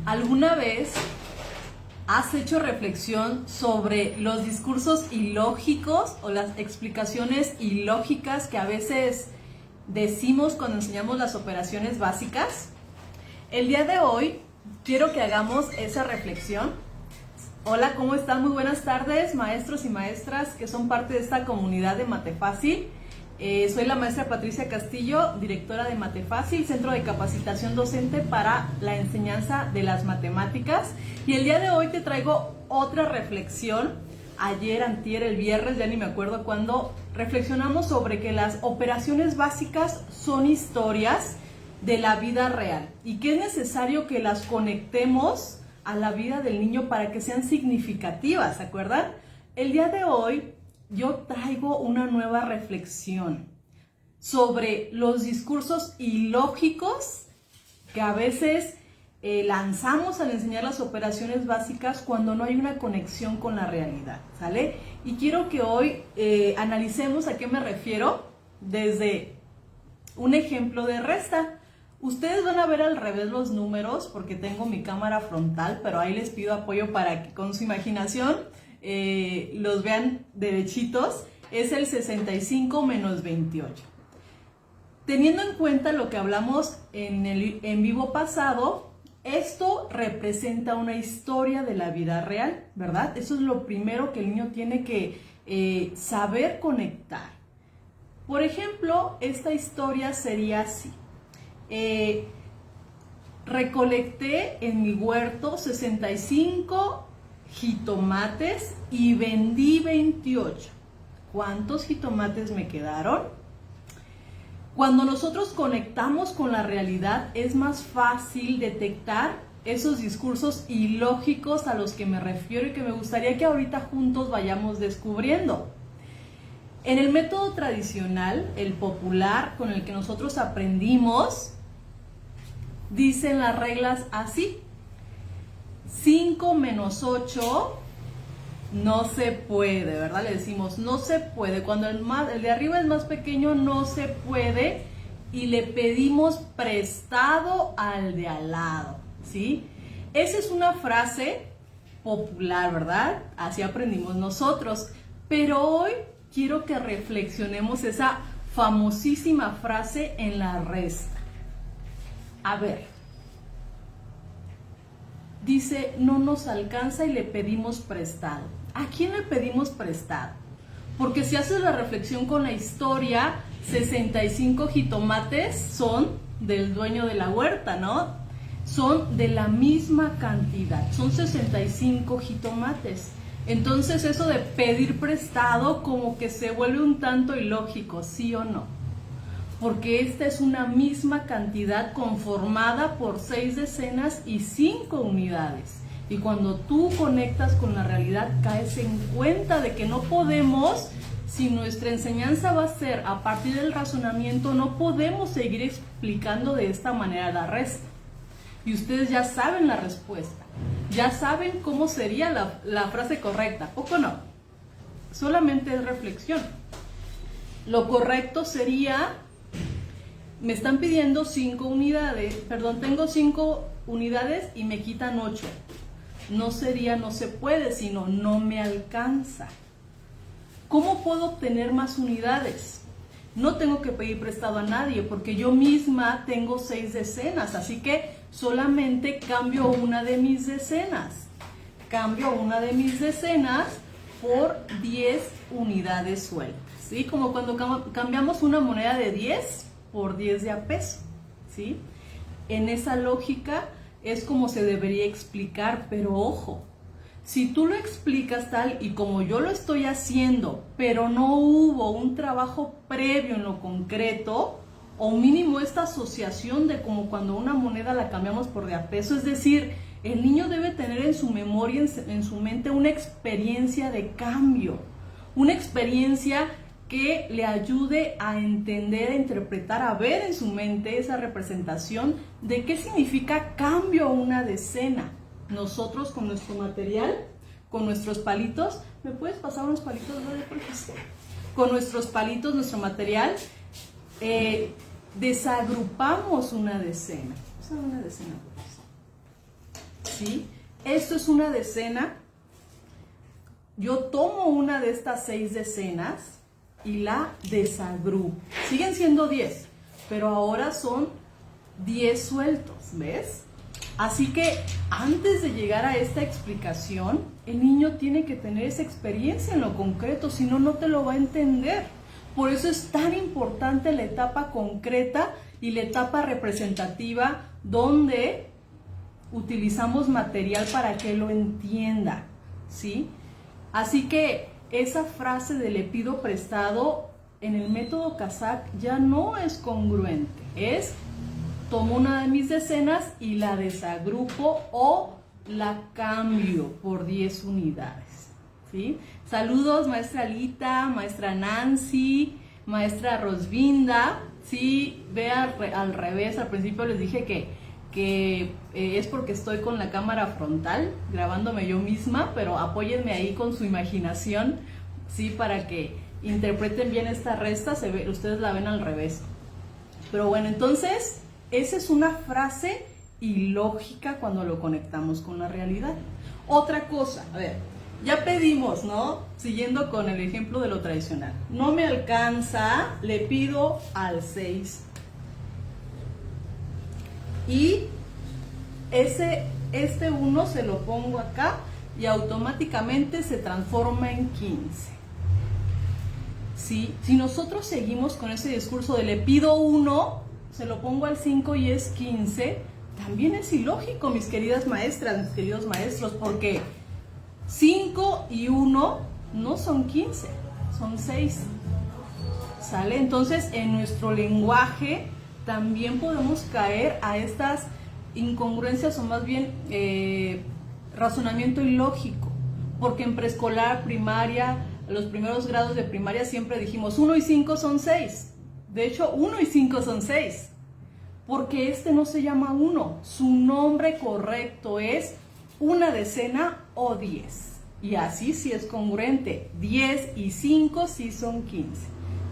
¿Alguna vez has hecho reflexión sobre los discursos ilógicos o las explicaciones ilógicas que a veces decimos cuando enseñamos las operaciones básicas? El día de hoy quiero que hagamos esa reflexión. Hola, ¿cómo están? Muy buenas tardes, maestros y maestras que son parte de esta comunidad de Mate Fácil. Soy la maestra Patricia Castillo, directora de Mate Fácil, Centro de Capacitación Docente para la Enseñanza de las Matemáticas. Y el día de hoy te traigo otra reflexión. Ayer, antier, el viernes, ya ni me acuerdo cuándo, reflexionamos sobre que las operaciones básicas son historias de la vida real y que es necesario que las conectemos a la vida del niño para que sean significativas, ¿se acuerdan? El día de hoy yo traigo una nueva reflexión sobre los discursos ilógicos que a veces lanzamos al enseñar las operaciones básicas cuando no hay una conexión con la realidad, ¿sale? Y quiero que hoy analicemos a qué me refiero desde un ejemplo de resta. Ustedes van a ver al revés los números porque tengo mi cámara frontal, pero ahí les pido apoyo para que con su imaginación los vean derechitos. Es el 65 menos 28. Teniendo en cuenta lo que hablamos en el en vivo pasado, esto representa una historia de la vida real, ¿verdad? Eso es lo primero que el niño tiene que saber conectar. Por ejemplo, esta historia sería así. Recolecté en mi huerto 65 jitomates y vendí 28. ¿Cuántos jitomates me quedaron? Cuando nosotros conectamos con la realidad es más fácil detectar esos discursos ilógicos a los que me refiero y que me gustaría que ahorita juntos vayamos descubriendo. En el método tradicional, el popular con el que nosotros aprendimos, dicen las reglas así: 5 menos 8 no se puede, ¿verdad? Le decimos no se puede. Cuando el de arriba es más pequeño, no se puede y le pedimos prestado al de al lado, ¿sí? Esa es una frase popular, ¿verdad? Así aprendimos nosotros. Pero hoy quiero que reflexionemos esa famosísima frase en la resta. A ver, dice, no nos alcanza y le pedimos prestado. ¿A quién le pedimos prestado? Porque si haces la reflexión con la historia, 65 jitomates son del dueño de la huerta, ¿no? Son de la misma cantidad, son 65 jitomates. Entonces eso de pedir prestado como que se vuelve un tanto ilógico, ¿sí o no? Porque esta es una misma cantidad conformada por 6 decenas y 5 unidades. Y cuando tú conectas con la realidad, caes en cuenta de que no podemos, si nuestra enseñanza va a ser a partir del razonamiento, no podemos seguir explicando de esta manera la resta. Y ustedes ya saben la respuesta, ya saben cómo sería la frase correcta, ¿poco no? Solamente es reflexión. Lo correcto sería, me están pidiendo 5 unidades, perdón, tengo 5 unidades y me quitan 8. No sería no se puede, sino no me alcanza. ¿Cómo puedo obtener más unidades? No tengo que pedir prestado a nadie porque yo misma tengo 6 decenas, así que solamente cambio una de mis decenas. Cambio una de mis decenas por 10 unidades sueltas, ¿sí? Como cuando cambiamos una moneda de 10 por 10 de a peso, ¿sí? En esa lógica es como se debería explicar, pero ojo, si tú lo explicas tal y como yo lo estoy haciendo, pero no hubo un trabajo previo en lo concreto, o mínimo esta asociación de como cuando una moneda la cambiamos por de a peso, es decir, el niño debe tener en su memoria, en su mente, una experiencia de cambio, una experiencia que le ayude a entender, a interpretar, a ver en su mente esa representación de qué significa cambio a una decena. Nosotros con nuestro material, con nuestros palitos, ¿me puedes pasar unos palitos, no, profesor? Con nuestros palitos, nuestro material, desagrupamos una decena. Una decena, profesor. ¿sí? Esto es una decena. Yo tomo una de estas 6 decenas y la desagrupo. Siguen siendo 10, pero ahora son 10 sueltos, ¿ves? Así que antes de llegar a esta explicación, el niño tiene que tener esa experiencia en lo concreto, si no, no te lo va a entender. Por eso es tan importante la etapa concreta y la etapa representativa, donde utilizamos material para que lo entienda, ¿sí? Así que esa frase de le pido prestado en el método Kazakh ya no es congruente, es tomo una de mis decenas y la desagrupo o la cambio por 10 unidades, ¿sí? Saludos, maestra Alita, maestra Nancy, maestra Rosvinda. Sí, vea al revés, al principio les dije que es porque estoy con la cámara frontal, grabándome yo misma, pero apóyenme ahí con su imaginación, ¿sí? Para que interpreten bien esta resta, ustedes la ven al revés. Pero bueno, entonces, esa es una frase ilógica cuando lo conectamos con la realidad. Otra cosa, a ver, ya pedimos, ¿no? Siguiendo con el ejemplo de lo tradicional. No me alcanza, le pido al 6. Y este 1 se lo pongo acá y automáticamente se transforma en 15. ¿Sí? Si nosotros seguimos con ese discurso de le pido 1, se lo pongo al 5 y es 15, también es ilógico, mis queridas maestras, mis queridos maestros, porque 5 y 1 no son 15, son 6. ¿Sale? Entonces, en nuestro lenguaje también podemos caer a estas incongruencias, o más bien razonamiento ilógico, porque en preescolar, primaria, los primeros grados de primaria siempre dijimos 1 y 5 son 6. De hecho, 1 y 5 son 6, porque este no se llama 1, su nombre correcto es una decena o 10, y así sí es congruente, 10 y 5 sí son 15,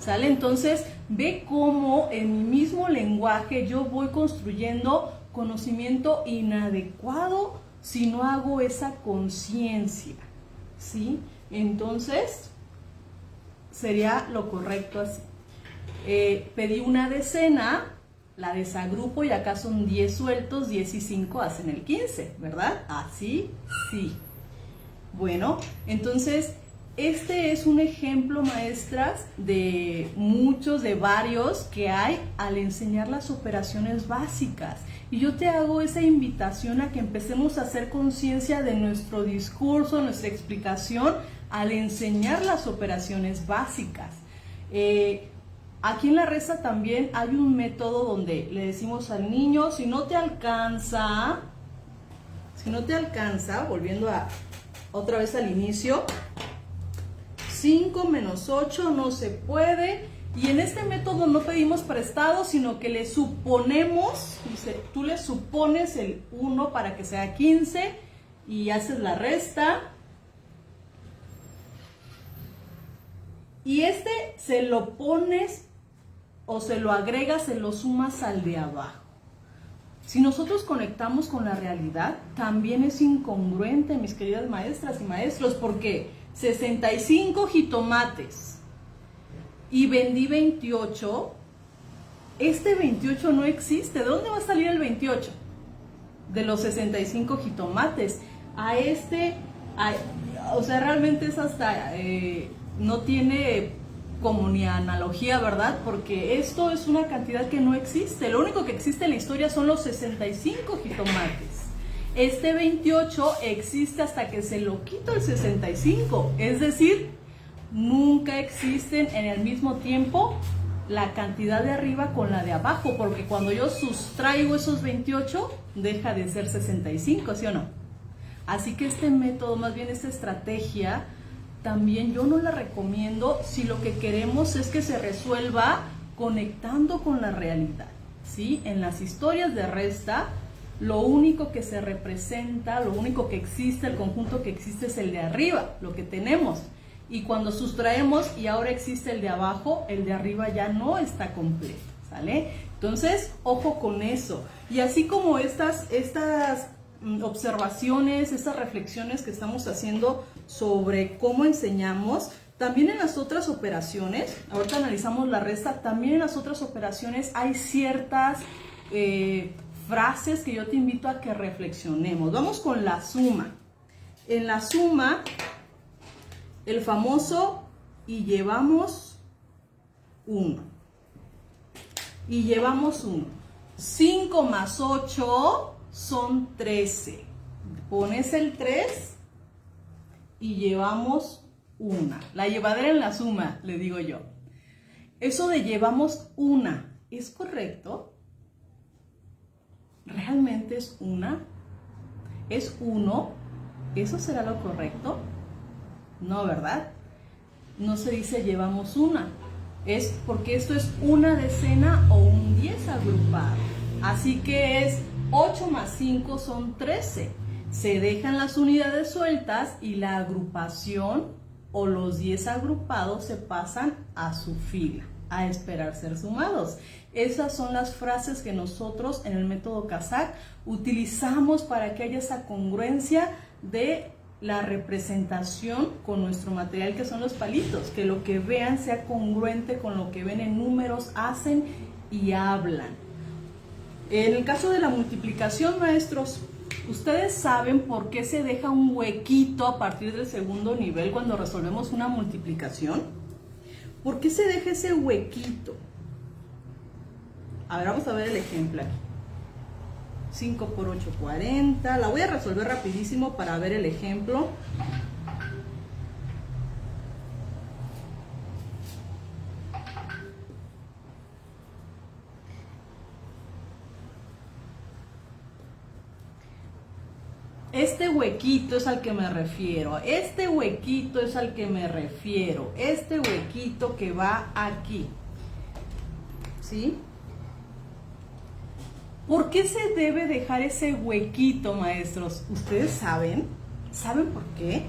¿sale? Entonces, ve cómo en mi mismo lenguaje yo voy construyendo conocimiento inadecuado si no hago esa conciencia, ¿sí? Entonces, sería lo correcto así. Pedí una decena, la desagrupo y acá son 10 sueltos, 10 y 5 hacen el 15, ¿verdad? Así, sí. Bueno, entonces, este es un ejemplo, maestras, de muchos, de varios que hay al enseñar las operaciones básicas. Y yo te hago esa invitación a que empecemos a hacer conciencia de nuestro discurso, nuestra explicación, al enseñar las operaciones básicas. Aquí en la resta también hay un método donde le decimos al niño, si no te alcanza, volviendo otra vez al inicio, 5 menos 8 no se puede. Y en este método no pedimos prestado, sino que le suponemos, dice, tú le supones el 1 para que sea 15 y haces la resta. Y este se lo pones o se lo agregas, se lo sumas al de abajo. Si nosotros conectamos con la realidad, también es incongruente, mis queridas maestras y maestros, porque 65 jitomates y vendí 28, este 28 no existe. ¿De dónde va a salir el 28? De los 65 jitomates. O sea, realmente es hasta, no tiene como ni analogía, ¿verdad? Porque esto es una cantidad que no existe. Lo único que existe en la historia son los 65 jitomates. Este 28 existe hasta que se lo quito el 65. Es decir, nunca existen en el mismo tiempo la cantidad de arriba con la de abajo, porque cuando yo sustraigo esos 28, deja de ser 65, ¿sí o no? Así que este método, más bien esta estrategia, también yo no la recomiendo si lo que queremos es que se resuelva conectando con la realidad, ¿sí? En las historias de resta, lo único que se representa, lo único que existe, el conjunto que existe es el de arriba, lo que tenemos. Y cuando sustraemos y ahora existe el de abajo, el de arriba ya no está completo, ¿sale? Entonces, ojo con eso. Y así como estas observaciones, estas reflexiones que estamos haciendo sobre cómo enseñamos. También en las otras operaciones, ahorita analizamos la resta, también en las otras operaciones hay ciertas frases que yo te invito a que reflexionemos. Vamos con la suma. En la suma, el famoso y llevamos 1. Y llevamos 1. 5 más 8 son 13. Pones el 3 y llevamos 1. La llevadera en la suma, le digo yo. Eso de llevamos 1, ¿es correcto? ¿Realmente es 1? ¿Es 1? ¿Eso será lo correcto? No, ¿verdad? No se dice llevamos 1. Es porque esto es una decena o un 10 agrupado. Así que es 8 más 5 son 13. Se dejan las unidades sueltas y la agrupación o los 10 agrupados se pasan a su fila, a esperar ser sumados. Esas son las frases que nosotros en el método Kazakh utilizamos para que haya esa congruencia de la representación con nuestro material, que son los palitos, que lo que vean sea congruente con lo que ven en números, hacen y hablan. En el caso de la multiplicación, maestros, ¿ustedes saben por qué se deja un huequito a partir del segundo nivel cuando resolvemos una multiplicación? ¿Por qué se deja ese huequito? A ver, vamos a ver el ejemplo aquí. 5 por 8, 40. La voy a resolver rapidísimo para ver el ejemplo. Este huequito es al que me refiero. Este huequito es al que me refiero. Este huequito que va aquí. ¿Sí? ¿Por qué se debe dejar ese huequito, maestros? ¿Ustedes saben? ¿Saben por qué?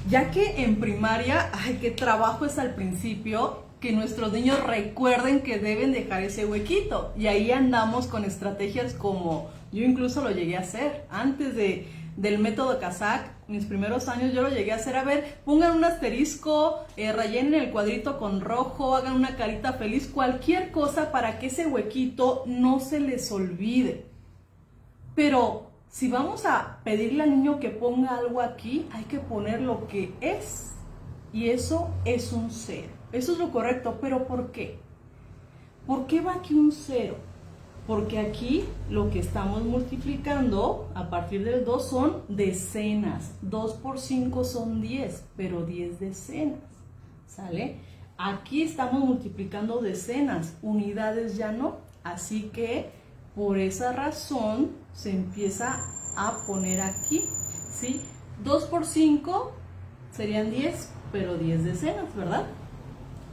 Ya que en primaria, ay, qué trabajo es al principio que nuestros niños recuerden que deben dejar ese huequito. Y ahí andamos con estrategias como, yo incluso lo llegué a hacer antes del método Kazakh. Mis primeros años yo lo llegué a hacer. A ver, pongan un asterisco, rellenen el cuadrito con rojo, hagan una carita feliz, cualquier cosa para que ese huequito no se les olvide. Pero si vamos a pedirle al niño que ponga algo aquí, hay que poner lo que es. Y eso es un 0. Eso es lo correcto. ¿Pero por qué? ¿Por qué va aquí un 0? Porque aquí lo que estamos multiplicando a partir del 2 son decenas. 2 por 5 son 10, pero 10 decenas. ¿Sale? Aquí estamos multiplicando decenas, unidades ya no. Así que por esa razón se empieza a poner aquí. ¿Sí? 2 por 5 serían 10, pero 10 decenas, ¿verdad?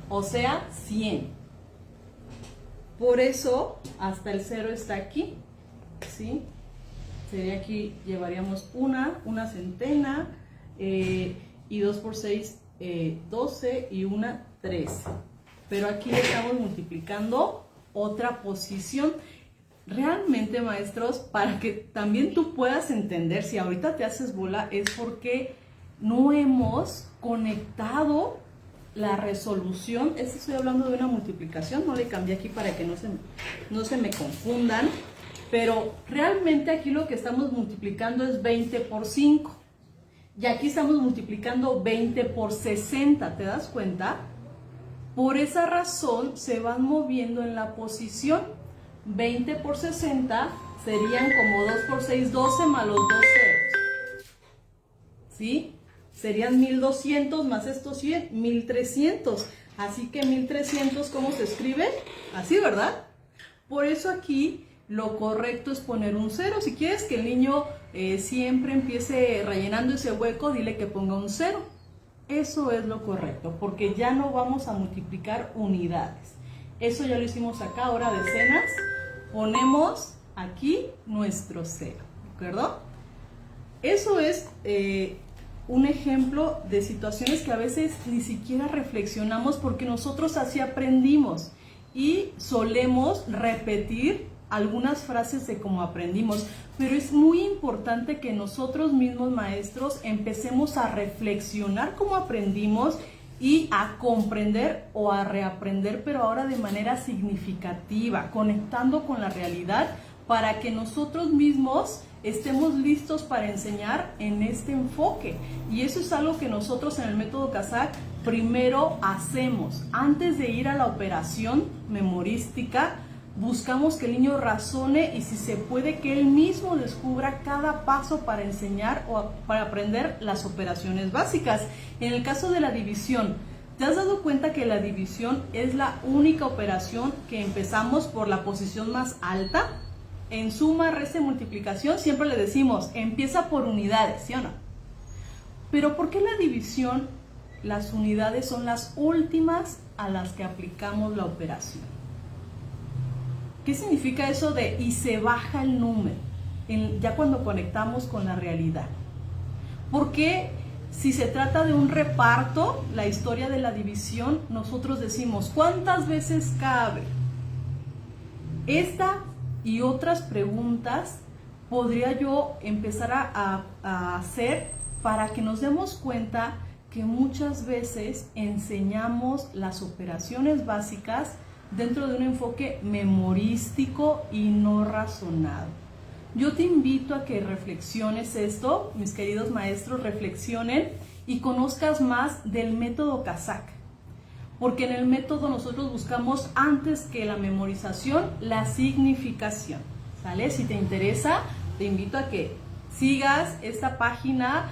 O sea, 100. Por eso, hasta el 0 está aquí, ¿sí? Sería aquí, llevaríamos una centena, y 2 por 6, 12, y una, 13. Pero aquí le estamos multiplicando otra posición. Realmente, maestros, para que también tú puedas entender, si ahorita te haces bola, es porque no hemos conectado la resolución. Estoy hablando de una multiplicación, no le cambié aquí para que no se me confundan, pero realmente aquí lo que estamos multiplicando es 20 por 5 y aquí estamos multiplicando 20 por 60, ¿te das cuenta? Por esa razón se van moviendo en la posición. 20 por 60 serían como 2 por 6, 12 más los 2 ceros, ¿sí? Serían 1200 más estos 100, 1300. Así que 1300, ¿cómo se escribe? Así, ¿verdad? Por eso aquí lo correcto es poner un 0. Si quieres que el niño siempre empiece rellenando ese hueco, dile que ponga un 0. Eso es lo correcto, porque ya no vamos a multiplicar unidades. Eso ya lo hicimos acá, ahora decenas. Ponemos aquí nuestro 0, ¿de acuerdo? Eso es un ejemplo de situaciones que a veces ni siquiera reflexionamos porque nosotros así aprendimos y solemos repetir algunas frases de cómo aprendimos, pero es muy importante que nosotros mismos maestros empecemos a reflexionar cómo aprendimos y a comprender o a reaprender, pero ahora de manera significativa, conectando con la realidad para que nosotros mismos estemos listos para enseñar en este enfoque. Y eso es algo que nosotros en el método Kazak primero hacemos. Antes de ir a la operación memorística, buscamos que el niño razone y si se puede que él mismo descubra cada paso para enseñar o para aprender las operaciones básicas. En el caso de la división, ¿te has dado cuenta que la división es la única operación que empezamos por la posición más alta? En suma, resta y multiplicación siempre le decimos, empieza por unidades, ¿sí o no? Pero ¿por qué la división, las unidades son las últimas a las que aplicamos la operación? ¿Qué significa eso de y se baja el número? Ya cuando conectamos con la realidad. ¿Por qué si se trata de un reparto, la historia de la división, nosotros decimos, ¿cuántas veces cabe? Esta y otras preguntas podría yo empezar a hacer para que nos demos cuenta que muchas veces enseñamos las operaciones básicas dentro de un enfoque memorístico y no razonado. Yo te invito a que reflexiones esto, mis queridos maestros, reflexionen y conozcas más del método Kazak. Porque en el método nosotros buscamos antes que la memorización, la significación. ¿Sale? Si te interesa, te invito a que sigas esta página